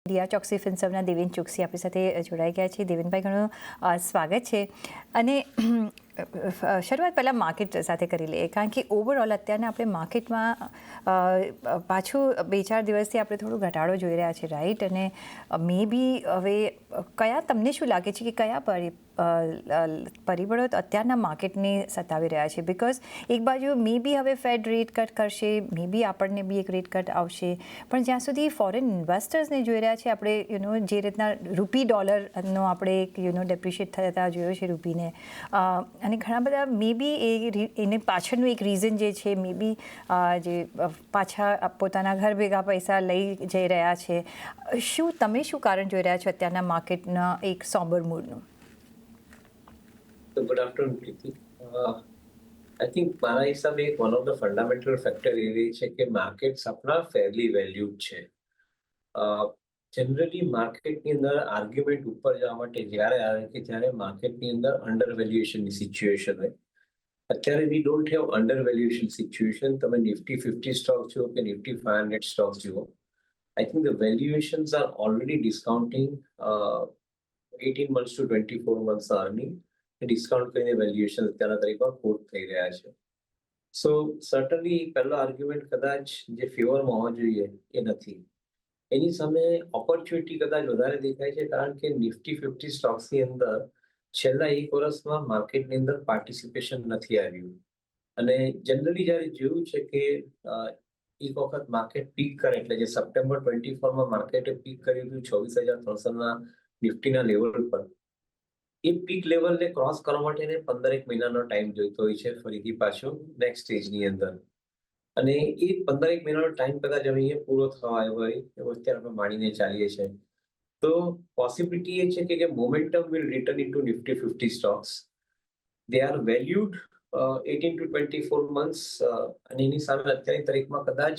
દિયા ચોકસી ફિન્સર્વના દેવેન ચોકસી આપણી સાથે જોડાઈ ગયા છે. દેવેનભાઈ, ઘણું સ્વાગત છે. અને શરૂઆત પહેલાં માર્કેટ સાથે કરી લઈએ, કારણ કે ઓવરઓલ અત્યારના આપણે માર્કેટમાં પાછું 2-4 દિવસથી આપણે થોડો ઘટાડો જોઈ રહ્યા છે, રાઈટ? અને મે બી હવે તમને શું લાગે છે કે કયા પરિબળો અત્યારના માર્કેટને સતાવી રહ્યા છે? બિકોઝ એક બાજુ મે બી હવે ફેડ રેટ કટ કરશે, મે બી આપણને બી એક રેટ કટ આવશે, પણ જ્યાં સુધી ફોરેન ઇન્વેસ્ટર્સને જોઈ રહ્યા છે આપણે, જે રીતના રૂપી ડોલરનો આપણે એક ડેપ્રિશિએટ થતા જોયો છે રૂપીને, અને ઘણા બધા મે બી એને પાછળનું એક રીઝન જે છે, મે બી જે પાછા પોતાના ઘર ભેગા પૈસા લઈ જઈ રહ્યા છે. તમે શું કારણ જોઈ રહ્યા છો અત્યારના માર્કેટના એક સોમ્બર મૂડનું? So good afternoon, Preeti. I think મારા હિસાબે one of the fundamental factor એ રહી છે કે માર્કેટ્સ આપણા ફેરલી વેલ્યુડ છે. જનરલી માર્કેટની અંદર આર્ગ્યુમેન્ટ ઉપર જવા માટે જ્યારે આવે કે જ્યારે માર્કેટની અંદર અંડર વેલ્યુએશનની સિચ્યુએશન હોય. અત્યારે we don't have under valuation situation. તમે નિફ્ટી 50 સ્ટોક જુઓ કે નિફ્ટી 500 સ્ટોક જુઓ, I think the valuations are already discounting 18 months to 24 months earning. Discount કરીને વેલ્યુએશન અત્યારના તારીખમાં કોટ થઈ રહ્યા છે. સો સર્ટનલી પહેલો આર્ગ્યુમેન્ટ કદાચ જે ફેવરમાં હોવો જોઈએ એ નથી. એની સામે ઓપોર્ચ્યુનિટી કદાચ વધારે દેખાય છે, કારણ કે નિફ્ટી 50 સ્ટોક્સની અંદર છેલ્લા 1 વર્ષમાં માર્કેટની અંદર પાર્ટિસિપેશન નથી આવ્યું. અને જનરલી જ્યારે જોયું છે કે એક વખત માર્કેટ પીક કરે, એટલે જે સપ્ટેમ્બર 24માં માર્કેટે પીક કર્યું હતું 24,300ના નિફ્ટીના લેવલ પર, એ પીક લેવલને ક્રોસ કરવા માટે 15 મહિનાનો ટાઈમ જોઈતો હોય છે ફરીથી પાછો નેક્સ્ટ સ્ટેજની અંદર. અને એ 15 મહિનાનો ટાઈમ કદાચ હવે અહીંયા પૂરો થવા આવ્યો હોય એવું અત્યારે આપણે માનીને ચાલીએ છીએ. તો પોસિબિલિટી એ છે કે momentum will return into Nifty 50 stocks. They are valued 18 to 24 months, અને એની સામે અત્યારની તારીખમાં કદાચ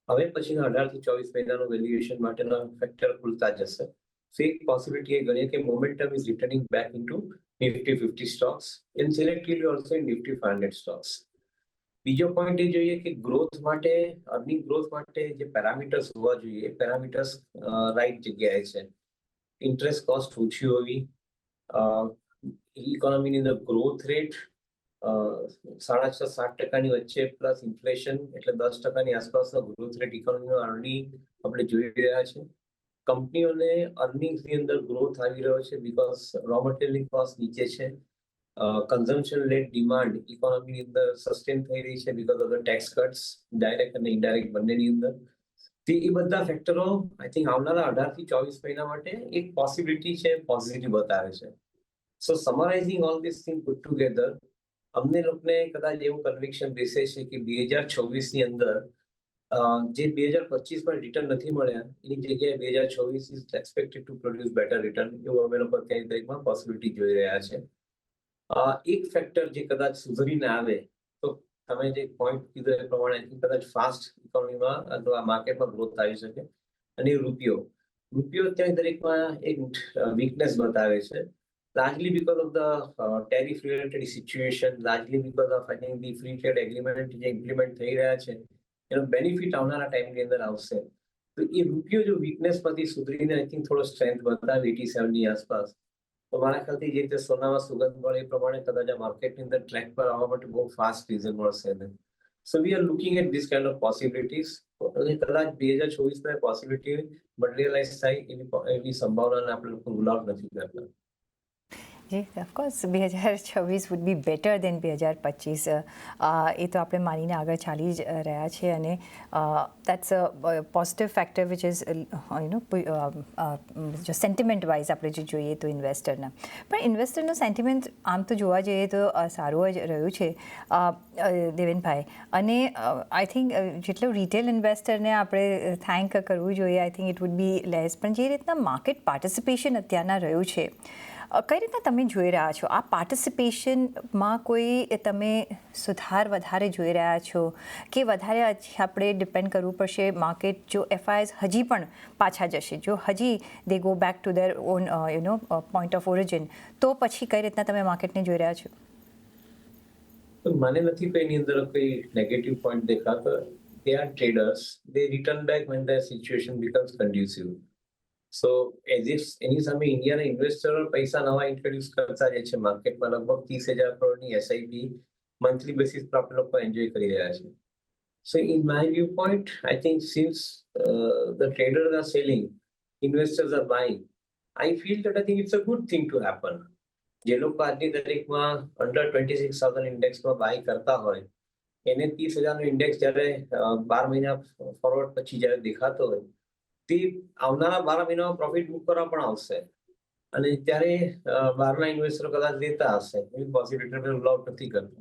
હવે પછીના 18 થી 24 મહિનાનું વેલ્યુએશન માટેના ફેક્ટર ખુલતા જશે. So એક પોસિબિલિટી એ ગણીએ કે momentum is returning back into Nifty 50 stocks and selectively also in Nifty 500 stocks. બીજો પોઈન્ટ એ જોઈએ કે ગ્રોથ માટે, અર્નિંગ ગ્રોથ માટે જે પેરામીટર્સ હોવા જોઈએ એ પેરામીટર્સ રાઈટ જગ્યાએ છે. ઇન્ટરેસ્ટ કોસ્ટ ઓછી હોવી, ઇકોનોમીની અંદર ગ્રોથ રેટ 6.5-7% વચ્ચે પ્લસ ઇન્ફ્લેશન એટલે 10%ની આસપાસનો ગ્રોથ રેટ ઇકોનોમીનો ઓલરેડી આપણે જોઈ રહ્યા છે. કંપનીઓને અર્નિંગ્સની અંદર ગ્રોથ આવી રહ્યો છે બીકોઝ રો મટીરિયલની કોસ્ટ નીચે છે. કન્ઝમ્પશન લેડ ડિમાન્ડ ઇકોનોમીની અંદર સસ્ટેન થઈ રહી છે because of the tax cuts, direct અને ઇનડાયરેક્ટ બંનેની અંદર. એ બધા ફેક્ટરો આઈ થિંક આવનારા 18 થી 24 મહિના માટે એક પોસિબિલિટી છે, પોઝિટિવ બતાવે છે. So summarising all this thing put together, અમને લોકોને કદાચ એવું કન્વિક્શન બેસે છે કે 2026ની અંદર જે 2025માં રિટર્ન નથી મળ્યા એની જગ્યાએ 2026 is expected to produce better return, એવું અમે લોકો અત્યારની તારીખમાં પોસિબિલિટી જોઈ રહ્યા છે. એક ફેક્ટર જે કદાચ સુધરીને આવે તો તમે જે પોઈન્ટ કીધો એ પ્રમાણે કદાચ ફાસ્ટ ઇકોનોમીમાં અથવા માર્કેટમાં ગ્રોથ આવી શકે. અને રૂપિયો અત્યારની તારીખમાં એક વીકનેસ બતાવે છે, largely because of the tariff related situation, largely because of I think the free trade agreement જે ઇમ્પ્લિમેન્ટ થઈ રહ્યા છે એનો બેનિફિટ આવનારા ટાઈમની અંદર આવશે. તો એ રૂપિયો જો વીકનેસમાંથી સુધરીને આઈ થિંક થોડો સ્ટ્રેન્થ બતાવે 87ની આસપાસ, તો મારા ખ્યાલથી જે રીતે સોનામાં સુગંધ મળે એ પ્રમાણે કદાચ આ માર્કેટની અંદર ટ્રેક પર આવવા માટે બહુ ફાસ્ટ રીઝન મળશે એને. So we are looking at this kind of possibilities. અને કદાચ 2024માં પોસિબિલિટી મટીરિયલાઇઝ થાય એવી સંભાવનાને આપણે લોકો રૂલ આઉટ નથી કરતા. જી, of course 2026 would be better than 2025, એ તો આપણે માનીને આગળ ચાલી જ રહ્યા છે. અને that's a positive factor which is જો સેન્ટિમેન્ટ વાઇઝ આપણે જો જોઈએ તો ઇન્વેસ્ટરના. પણ ઇન્વેસ્ટરનું સેન્ટિમેન્ટ આમ તો જોવા જઈએ તો સારું જ રહ્યું છે દેવેનભાઈ. અને આઈ થિંક જેટલું રિટેલ ઇન્વેસ્ટરને આપણે થેન્ક કરવું જોઈએ, I think it would be less. પણ જે રીતના માર્કેટ પાર્ટિસિપેશન અત્યારના રહ્યું છે, કઈ રીતના તમે જોઈ રહ્યા છો? આ પાર્ટિસિપેશનમાં કોઈ તમે સુધાર વધારે જોઈ રહ્યા છો કે વધારે આપણે ડિપેન્ડ કરવું પડશે માર્કેટ જો એફઆઈએસ હજી પણ પાછા જશે, જો હજી દે go back to there on point of origin, તો પછી કઈ રીતના તમે માર્કેટને જોઈ રહ્યા છો? મને નથી કોઈ એની અંદર કોઈ નેગેટિવ પોઈન્ટ દેખાતો. They are traders. They return back when the situation becomes conducive. So as if એની સામે ઇન્ડિયાના ઇન્વેસ્ટરો પૈસા નવા ઇન્ટ્રોડ્યુસ કરતા જાય છે માર્કેટમાં. લગભગ 30,000 કરોડની એસઆઈપી મંથલી બેસિસ પર આપણે લોકો એન્જોય કરી રહ્યા છે. So in my viewpoint, I think since the traders are selling, investors are buying, I feel that I think it's a good thing to happen. જે લોકો આજની તારીખમાં અંડર 26,000 ઇન્ડેક્સમાં બાય કરતા હોય એને 30,000નો ઇન્ડેક્સ જ્યારે 12 મહિના ફોરવર્ડ પછી જ્યારે દેખાતો હોય તે આવનારા 12 મહિનામાં પ્રોફિટ બુક કરવા પણ આવશે અને ત્યારે બહારના ઇન્વેસ્ટરો કદાચ લેતા હશે. એવી પોસિબિલિટી રૂલ આઉટ નથી કરતો.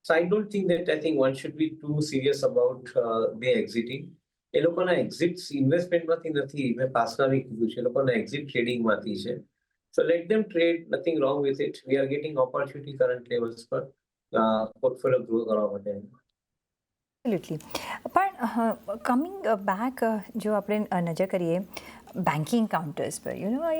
So I don't think that I think one should be too serious about the exiting. એ લોકોના એક્ઝિટ્સ ઇન્વેસ્ટમેન્ટમાંથી નથી, મેં પાસમાં બી કીધું છે, એ લોકોના એક્ઝિટ ટ્રેડિંગમાંથી છે. So let them trade, nothing wrong with it. We are getting opportunity current levels પર પોર્ટફોલિયો ગ્રો કરવા માટે. એબ્સોલ્યુટલી. પણ કમિંગ બેક જો આપણે નજર કરીએ બેન્કિંગ કાઉન્ટર્સ પર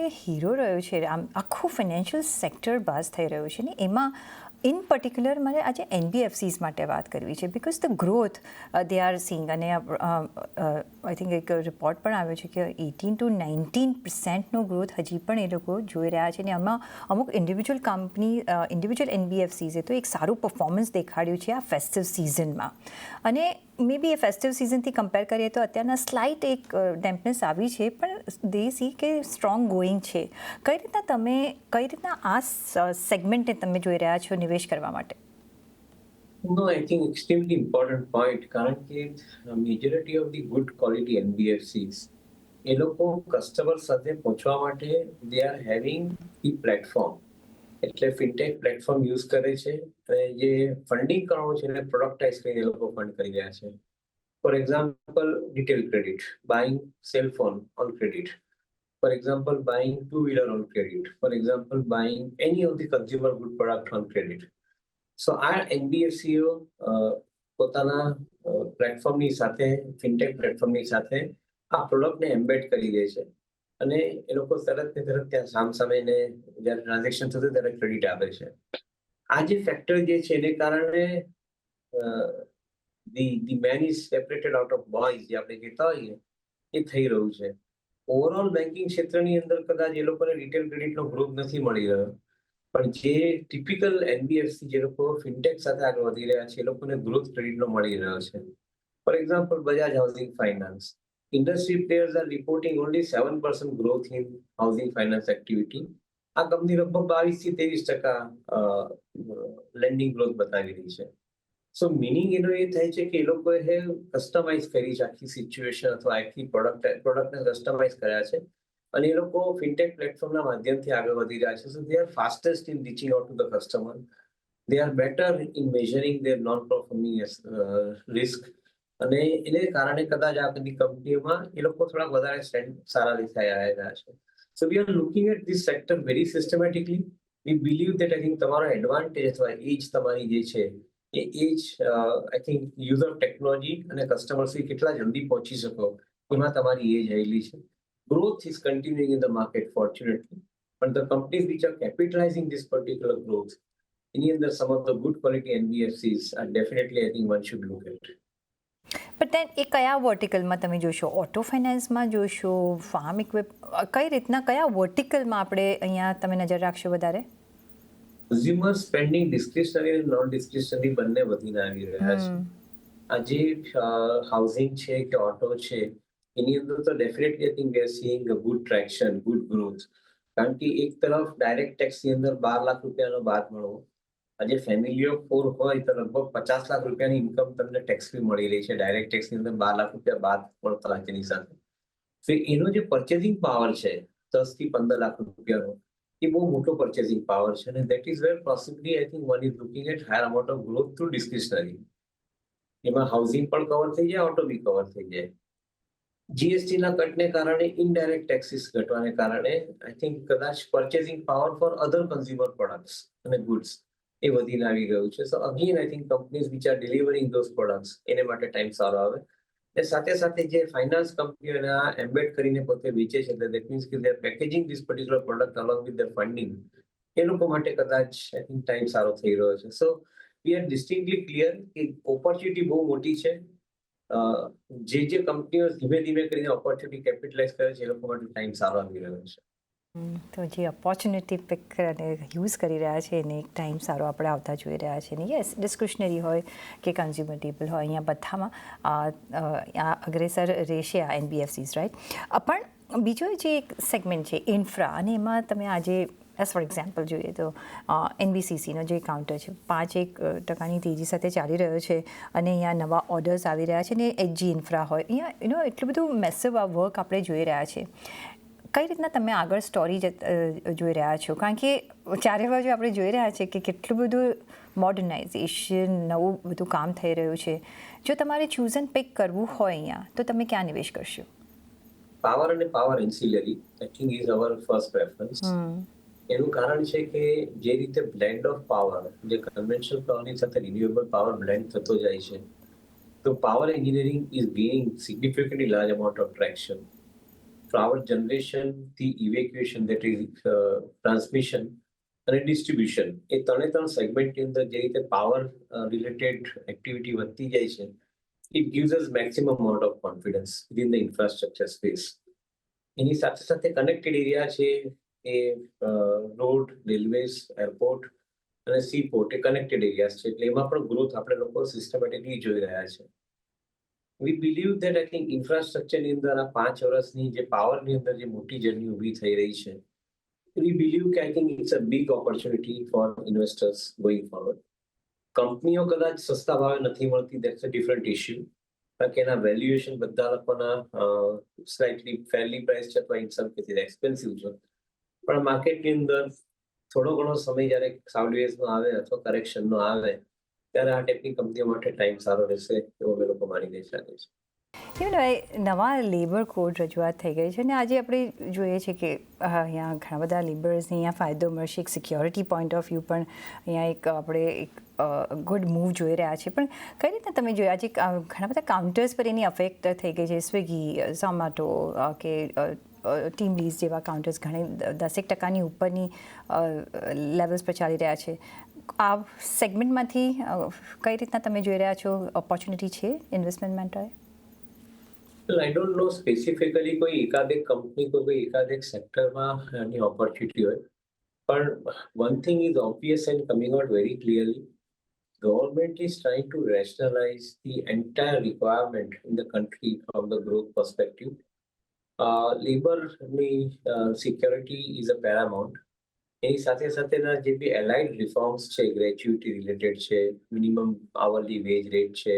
એ હીરો રહ્યો છે, આમ આખું ફાઇનાન્શિયલ સેક્ટર બાઝ થઈ રહ્યું છે ને એમાં ઇન પર્ટિક્યુલર મારે આજે એનબીએફસીઝ માટે વાત કરવી છે because the growth they are seeing અને આઈ થિંક એક રિપોર્ટ પણ આવ્યો છે કે 18 to 19% ગ્રોથ હજી પણ એ લોકો જોઈ રહ્યા છે અને આમાં અમુક ઇન્ડિવિજ્યુઅલ એનબીએફસીઝે તો એક સારું પરફોર્મન્સ દેખાડ્યું છે આ ફેસ્ટિવ સિઝનમાં. અને મે બી એ ફેસ્ટિવ સિઝનથી કમ્પેર કરીએ તો અત્યારના સ્લાઇટ એક ડેમ્પનેસ આવી છે પણ દે સી કે સ્ટ્રોંગ ગોઈંગ છે. કઈ રીતના આ સેગમેન્ટને તમે જોઈ રહ્યા છો નિવેશ કરવા માટે? No, I think extremely important point કારણ કે majority of the good quality NBFCs એ લોકો કસ્ટમર સાથે પહોંચવા માટે they are having the platform. એટલે ફિનટેક પ્લેટફોર્મ યુઝ કરે છે અને જે ફંડિંગ કરવાનું છે એને પ્રોડક્ટાઇઝ કરીને એ લોકો ફંડ કરી રહ્યા છે. For example retail credit, buying cell phone on credit, for example buying two wheeler on credit, for example buying any of the consumer good product on credit. So આ એનબીએફસીઓ પોતાના પ્લેટફોર્મની સાથે ફિનટેક પ્લેટફોર્મની સાથે આ પ્રોડક્ટને એમ્બેડ કરી દે છે અને એ લોકો તરત ને તરત ત્યાં સામસામે જ્યારે ટ્રાન્ઝેક્શન થતું ત્યારે ક્રેડિટ આપે છે. આ જે ફેક્ટર જે છે એને કારણે the main is separated out of boys જે આપણે કહેતા હોઈએ એ થઈ રહ્યું છે. ઓવરઓલ બેન્કિંગ ક્ષેત્રની અંદર કદાચ એ લોકોને રિટેલ ક્રેડિટનો ગ્રોથ નથી મળી રહ્યો પણ જે ટિપિકલ એનબીએફસી જે લોકો ફિનટેક સાથે આગળ વધી રહ્યા છે એ લોકોને ગ્રોથ ક્રેડિટનો મળી રહ્યો છે. For example Bajaj housing finance, industry players are reporting only 7% growth in housing finance activity. આ કંપની લગભગ 22 થી 23% લેન્ડિંગ ગ્રોથ બતાવી રહી છે. સો મિનિંગ એનો એ થાય છે કે એ લોકોએ કસ્ટમાઇઝ કરી છે આખી સિચ્યુએશન અથવા આખી પ્રોડક્ટને કસ્ટમાઇઝ કર્યા છે અને એ લોકો ફિનટેક પ્લેટફોર્મના માધ્યમથી આગળ વધી રહ્યા છે. So they are fastest in reaching out to the customer. They are better in measuring their non performing risk અને એને કારણે કદાચ આ બધી કંપનીઓમાં એ લોકો થોડા વધારે સારા રીતે આવ્યા છે. So we are looking at this sector very systematically. We believe that I think તમારો એડવાન્ટેજ અથવા એજ તમારી જે છે એ edge I think use of technology અને કસ્ટમર સુધી કેટલા જલ્દી પહોંચી શકો એમાં તમારી એજ રહેલી છે. Growth is continuing in the market fortunately પણ the companies which are capitalising this particular growth એની અંદર some of the good quality NBFCs are definitely I think one should look at. But then એ કયા વર્ટિકલમાં તમે જોશો? Auto ફાઇનાન્સમાં જોશો, farm કઈ રીતના કયા વર્ટિકલમાં આપણે અહીંયા તમે નજર રાખશો વધારે? કન્ઝ્યુમર સ્પેન્ડિંગ ડિસ્ક્રિશનરી અને નોન ડિસ્ક્રિશનરી બંને વધીને આવી રહ્યા છે. આજે હાઉસિંગ છે કે ઓટો છે એની અંદર તો definitely I think we are seeing a good traction, good growth. કારણ કે એક તરફ ડાયરેક્ટ ટેક્સની અંદર 12 લાખ રૂપિયાનો બાદ મળવો. આજે ફેમિલી ઓફ 4 હોય તો લગભગ 50 લાખ રૂપિયાની ઇન્કમ તમને ટેક્સ ફ્રી મળી રહી છે. ડાયરેક્ટ ટેક્સની અંદર 12 લાખ રૂપિયા બાદ મળતા હોય તેની સાથે. તો એનો જે પરચેસિંગ પાવર છે 10 થી 15 લાખ રૂપિયાનો એ બહુ મોટો પરચેસિંગ પાવર છે અને that is where possibly I think one is looking at higher amount of growth through discretionary. એમાં હાઉસિંગ પણ કવર થઈ જાય, ઓટો બી કવર થઈ જાય. જીએસટીના કટને કારણે ઇનડાયરેક્ટ ટેક્સીસ ઘટવાને કારણે આઈ થિંક કદાચ પરચેસિંગ પાવર ફોર અધર કન્ઝ્યુમર પ્રોડક્ટ્સ અને ગુડ્સ એ વધીને આવી ગયું છે. સો again I think companies which R delivering those products એને માટે ટાઈમ સારો આવે. અને સાથે સાથે જે ફાઇનાન્સ કંપનીઓને આ એમ્બેડ કરીને પોતે વેચે છે દેટ મીન્સ કે they are packaging this particular product along with their funding એ લોકો માટે કદાચ આઈ થિંક ટાઈમ સારો થઈ રહ્યો છે. સો વી આર ડિસ્ટિંક્ટલી ક્લિયર કે ઓપોર્ચ્યુનિટી બહુ મોટી છે જે કંપનીઓ ધીમે ધીમે કરીને ઓપોર્ચ્યુનિટી કેપિટલાઇઝ કરે છે એ લોકો માટે ટાઈમ સારો આવી રહ્યો છે. તો જે ઓપોર્ચ્યુનિટી પિક અને યુઝ કરી રહ્યા છે એને એક ટાઈમ સારો આપણે આવતા જોઈ રહ્યા છે ને યસ ડિસ્ક્રિશનરી હોય કે કન્ઝ્યુમર ટેબલ હોય અહીંયા બધામાં અગ્રેસર રહેશે આ NBFCs રાઈટ. પણ બીજો જે એક સેગમેન્ટ છે ઇન્ફ્રા અને એમાં તમે આજે એઝ ફોર એક્ઝામ્પલ જોઈએ તો NBCCનો જે કાઉન્ટર છે 5% તેજી સાથે ચાલી રહ્યો છે અને અહીંયા નવા ઓર્ડર્સ આવી રહ્યા છે ને HG ઇન્ફ્રા હોય અહીંયા એટલું બધું મેસિવ આ વર્ક આપણે જોઈ રહ્યા છે. કઈ રીતના તમે આગળ સ્ટોરી જોઈ રહ્યા છો કારણ કે ચારે બાજુ આપણે જોઈ રહ્યા છીએ કે કેટલું બધું મોડર્નાઇઝેશન નવું બધું કામ થઈ રહ્યું છે. જો તમારે ચૂઝ એન્ડ પિક કરવું હોય અહીંયા તો તમે ક્યાં નિવેશ કરશો? પાવર અને power ancillary I think is our first preference. એનું કારણ છે કે જે રીતે બ્લેન્ડ ઓફ પાવર જે કન્વેન્શનલ પાવરની સાથે રિન્યુએબલ પાવર બ્લેન્ડ થતો જાય છે તો power engineering is gaining significantly large amount of traction. Power generation થી ઇવેક્યુએશન દેટ ઇઝ ટ્રાન્સમિશન અને ડિસ્ટ્રીબ્યુશન એ ત્રણ સેગમેન્ટની અંદર જે રીતે પાવર રિલેટેડ એક્ટિવિટી વધતી જાય છે it gives us maximum amount of confidence within the infrastructure space. એની સાથે સાથે કનેક્ટેડ એરિયા છે એ રોડ, રેલવેઝ, એરપોર્ટ અને સી પોર્ટ એ કનેક્ટેડ એરિયાઝ છે એટલે એમાં પણ ગ્રોથ આપણે લોકો સિસ્ટમેટિકલી જોઈ રહ્યા છે. We believe that I think ઇન્ફ્રાસ્ટ્રક્ચરની અંદર આ 5 વર્ષની જે પાવરની અંદર જે મોટી જર્ની ઊભી થઈ રહી છે વી બિલીવ કે I think it's a big opportunity for investors going forward. કંપનીઓ કદાચ સસ્તા ભાવે નથી મળતી દેટ્સ અ ડિફરન્ટ ઇશ્યુ કારણ કે એના વેલ્યુએશન બધા લોકોના સ્લાઇટલી ફેરલી પ્રાઇસ છે અથવા ઇન સમ કેસીસ એક્સપેન્સિવ છે. પણ માર્કેટની અંદર થોડો ઘણો સમય જ્યારે સાઉન્ડવેઝનો આવે અથવા કરેક્શનનો આવે ત્યારે આ ટાઈપની કંપનીઓ માટે ટાઈમ સારો રહેશે એવું અમે લોકો માનીને ચાલે છે. નવા લેબર કોડ રજૂઆત થઈ ગઈ છે અને આજે આપણે જોઈએ છીએ કે અહીંયા ઘણા બધા લેબર્સને અહીંયા ફાયદો મળશે. એક સિક્યોરિટી પોઈન્ટ ઓફ વ્યૂ પણ અહીંયા એક આપણે એક ગુડ મૂવ જોઈ રહ્યા છે. પણ કઈ રીતના તમે જોયા આજે ઘણા બધા કાઉન્ટર્સ પર એની અફેક્ટ થઈ ગઈ છે. સ્વિગી, ઝોમેટો કે ટીમ લીઝ જેવા કાઉન્ટર્સ ઘણી 10% ઉપરની લેવલ્સ પર ચાલી રહ્યા છે. આ સેગમેન્ટમાંથી કઈ રીતના તમે જોઈ રહ્યા છો ઓપોર્ચ્યુનિટી છે ઇન્વેસ્ટમેન્ટ માટે? આઈ ડોન્ટ નો સ્પેસિફિકલી કોઈ એકાદેક કંપની કોઈ એકાદેક સેક્ટરમાં એની ઓપોર્ચ્યુનિટી હોય પણ one thing is obvious and coming out very clearly government is trying to rationalize the entire requirement in the country from the growth perspective. Laborની security is a paramount. એની સાથે સાથેના જે બી એલાઇડ રિફોર્મ્સ છે gratuity related છે, minimum hourly wage rate છે,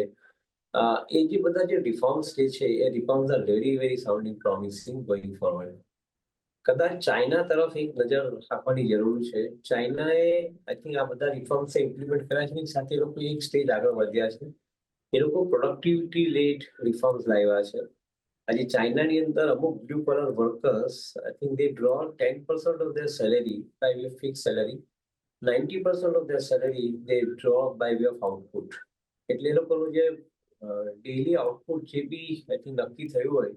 એ જે બધા જે રિફોર્મ્સ છે એ reforms are very sounding promising going forward. કદાચ ચાઇના તરફ એક નજર રાખવાની જરૂર છે. ચાઇનાએ આઈ થિંક આ બધા રિફોર્મ્સ ઇમ્પ્લિમેન્ટ કર્યા છે સાથે એ લોકો એક સ્ટેજ આગળ વધ્યા છે. એ લોકો પ્રોડક્ટિવિટી લેડ રિફોર્મ્સ લાવ્યા છે. આજે ચાઇનાની અંદર અમુક blue collar workers I think they draw 10% of their salary by way fix salary, 90% of their salary they draw by way of output. એટલે એ લોકોનું જે ડેઇલી આઉટપુટ જે બી આઈ થિંક નક્કી થયું હોય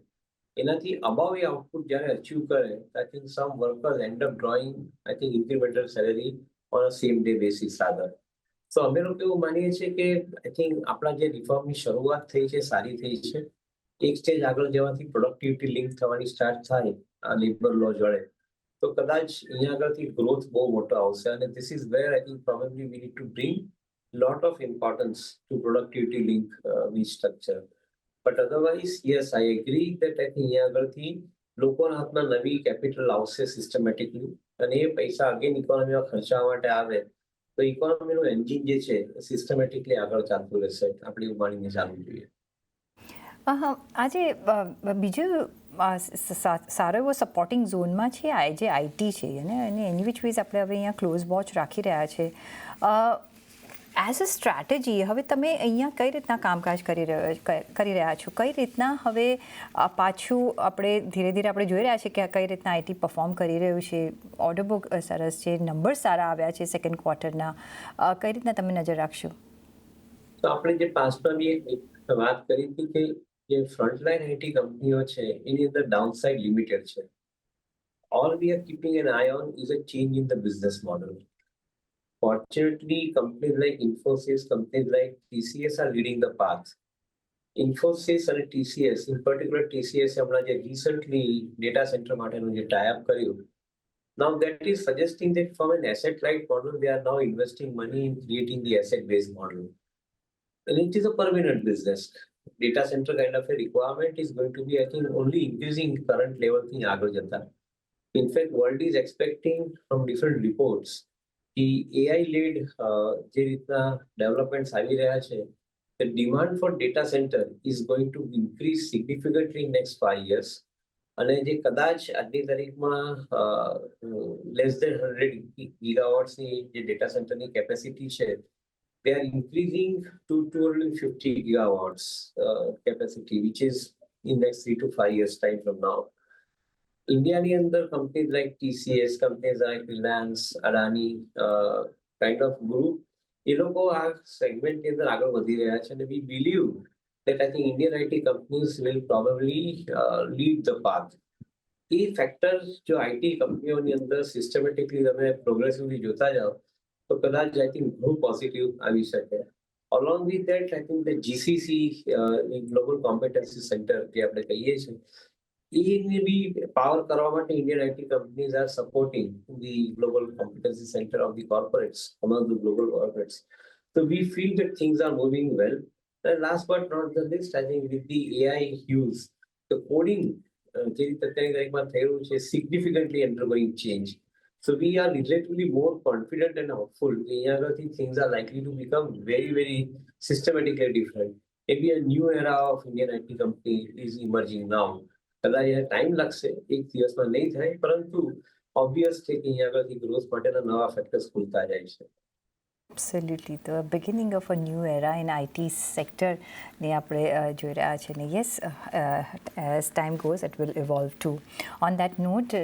એનાથી અબાવ એ આઉટપુટ જ્યારે અચીવ કરે I think some workers end up drawing I think incremental salary on a same day basis rather. તો અમે લોકો એવું માનીએ છીએ કે આઈ થિંક આપણા જે રિફોર્મની શરૂઆત થઈ છે સારી થઈ છે. એક સ્ટેજ આગળ જવાથી પ્રોડક્ટિવિટી લિંક થવાની સ્ટાર્ટ થાય આ લેબર લો જોડે તો કદાચ અહીંયા આગળથી ગ્રોથ બહુ મોટો આવશે અને this is where I think probably we need to bring lot of importance to productivity link we structure. But otherwise yes I agree that I think અહીંયા આગળથી લોકોના હાથમાં નવી કેપિટલ આવશે સિસ્ટમેટિકલી અને એ પૈસા અગેન ઇકોનોમીમાં ખર્ચવા માટે આવે તો ઇકોનોમીનું એન્જિન જે છે સિસ્ટમેટિકલી આગળ ચાલતું રહેશે. આપણે એવું માનીને ચાલવું જોઈએ. આજે બીજું સારો એવો સપોર્ટિંગ ઝોનમાં છે જે આઈટી છે અને એની વિચ વેઝ આપણે હવે અહીંયા ક્લોઝ વોચ રાખી રહ્યા છે. એઝ અ સ્ટ્રેટેજી હવે તમે અહીંયા કઈ રીતના કામકાજ કરી રહ્યા છો? કઈ રીતના હવે પાછું આપણે ધીરે ધીરે આપણે જોઈ રહ્યા છીએ કે કઈ રીતના આઈટી પરફોર્મ કરી રહ્યું છે? ઓર્ડર બુક સરસ છે, નંબર સારા આવ્યા છે સેકન્ડ ક્વાર્ટરના. કઈ રીતના તમે નજર રાખશો? તો આપણે જે પાસમાં બી એક વાત કરી હતી કે જે ફ્રન્ટલાઈન આઈટી કંપનીઓ છે એની અંદર ડાઉનસાઇડ લિમિટેડ છે. All we are keeping an eye on is a change in the business model. Fortunately, companies like Infosys, companies like TCS are leading the path. Infosys અને ટીસીએસ, ઇન પર્ટિક્યુલર ટીસીએસ હમણાં જે recently data centre માટેનું જે type કર્યું, now that is suggesting that from an asset light model they are now investing money in creating the asset based model, and it is a permanent business. Data center kind of a requirement is going to be, I think, only increasing current level થી આગળ જતા. In fact, world is expecting from different reports कि AI led જે રીતના developments આવી રહ્યા છે, the demand for data center is going to increase significantly in next 5 years. અને જે કદાચ આજની તારીખમાં less than 100 ગીગાવોટ્સની જે ડેટા સેન્ટરની કેપેસિટી છે, they are increasing to 250 gigawatts capacity, which is in next 3 to 5 years time from now. Indiaની અંદર companies like TCS, companies like Reliance, Adani, kind of group, એ લોકો આ સેગમેન્ટની અંદર આગળ વધી રહ્યા છે, અને we believe that I think Indian IT companies will probably lead the path. A factors જો આઈટી કંપનીઓની અંદર સિસ્ટમેટિકલી તમે પ્રોગ્રેસિવલી જોતા જાઓ તો કદાચ આઈ થિંક ઘણું પોઝિટિવ આવી શકે. Along with that I think the GCC global competency centre જે આપણે કહીએ છીએ, એને બી પાવર કરવા માટે Indian IT companies R supporting the global competency centre of the corporates among the global corporates. So we feel that things are moving well. And last but not the least, I think with the AI use, the coding જે રીતે અત્યારની તારીખમાં થઈ રહ્યું છે, significantly undergoing change. So we are relatively more confident and hopeful. અહીંયા આગળથી things are likely to become very, very systematically different. Maybe a new era of Indian IT company is emerging now. કદાચ એને time લાગશે, એક દિવસમાં નહીં થાય, પરંતુ ઓબ્વિયસ છે કે અહીંયા આગળથી ગ્રોથ માટેના નવા ફેક્ટર્સ ખુલતા જાય છે. Absolutely. The beginning of a new era in IT sector ને આપણે જોઈ રહ્યા છે ને yes as time goes it will evolve too. On that note,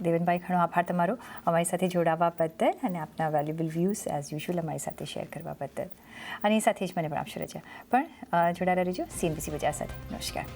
દેવનભાઈ ઘણો આભાર તમારો અમારી સાથે જોડાવા બદલ અને આપના વેલ્યુબલ વ્યૂઝ એઝ યુઝ્યુઅલ અમારી સાથે શેર કરવા બદલ. અને એ સાથે જ મને પણ આપશો રજા. પણ જોડાયેલા રહેજો CNBC બજાર સાથે. નમસ્કાર.